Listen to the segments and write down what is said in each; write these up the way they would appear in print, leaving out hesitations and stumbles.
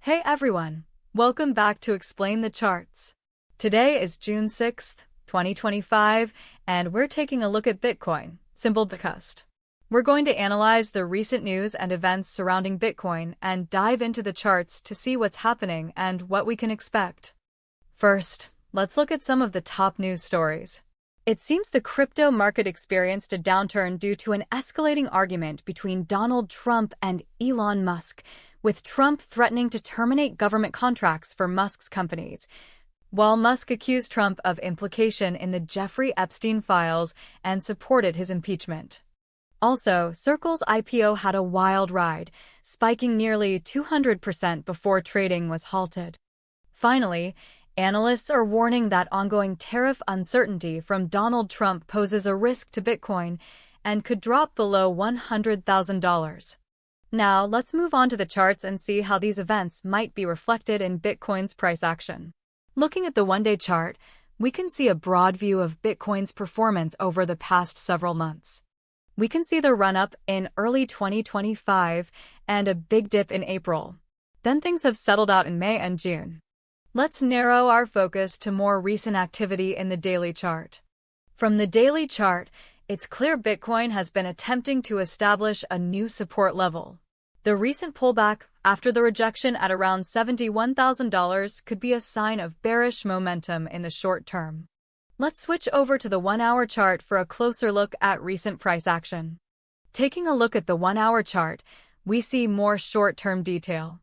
Hey everyone, welcome back to Explain the Charts. Today is June 6th, 2025, and we're taking a look at Bitcoin, symbol BTCUSD. We're going to analyze the recent news and events surrounding Bitcoin and dive into the charts to see what's happening and what we can expect. First, let's look at some of the top news stories. It seems the crypto market experienced a downturn due to an escalating argument between Donald Trump and Elon Musk, with Trump threatening to terminate government contracts for Musk's companies, while Musk accused Trump of implication in the Jeffrey Epstein files and supported his impeachment. Also, Circle's IPO had a wild ride, spiking nearly 200% before trading was halted. Finally, analysts are warning that ongoing tariff uncertainty from Donald Trump poses a risk to Bitcoin and could drop below $100,000. Now, let's move on to the charts and see how these events might be reflected in Bitcoin's price action. Looking at the one-day chart, we can see a broad view of Bitcoin's performance over the past several months. We can see the run-up in early 2025 and a big dip in April. Then things have settled out in May and June. Let's narrow our focus to more recent activity in the daily chart. From the daily chart, it's clear Bitcoin has been attempting to establish a new support level. The recent pullback after the rejection at around $71,000 could be a sign of bearish momentum in the short term. Let's switch over to the one-hour chart for a closer look at recent price action. Taking a look at the one-hour chart, we see more short-term detail.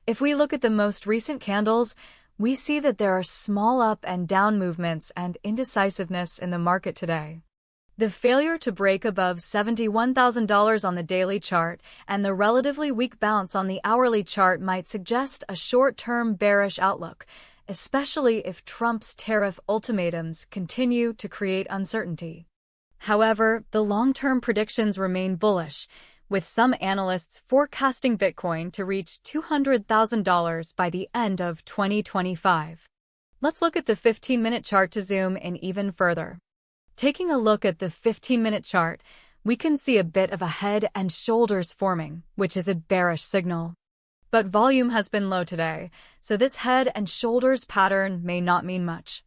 If we look at the most recent candles, we see that there are small up and down movements and indecisiveness in the market today. The failure to break above $71,000 on the daily chart and the relatively weak bounce on the hourly chart might suggest a short-term bearish outlook, especially if Trump's tariff ultimatums continue to create uncertainty. However, the long-term predictions remain bullish, with some analysts forecasting Bitcoin to reach $200,000 by the end of 2025. Let's look at the 15-minute chart to zoom in even further. Taking a look at the 15-minute chart, we can see a bit of a head and shoulders forming, which is a bearish signal. But volume has been low today, so this head and shoulders pattern may not mean much.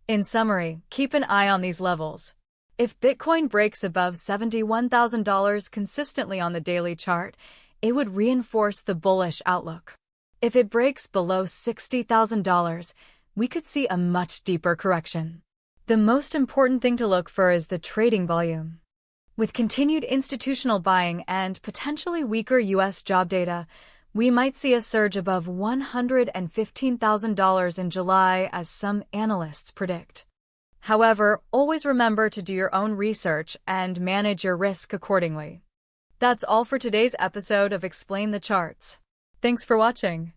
In summary, keep an eye on these levels. If Bitcoin breaks above $71,000 consistently on the daily chart, it would reinforce the bullish outlook. If it breaks below $60,000, we could see a much deeper correction. The most important thing to look for is the trading volume. With continued institutional buying and potentially weaker U.S. job data, we might see a surge above $115,000 in July, as some analysts predict. However, always remember to do your own research and manage your risk accordingly. That's all for today's episode of Explain the Charts. Thanks for watching.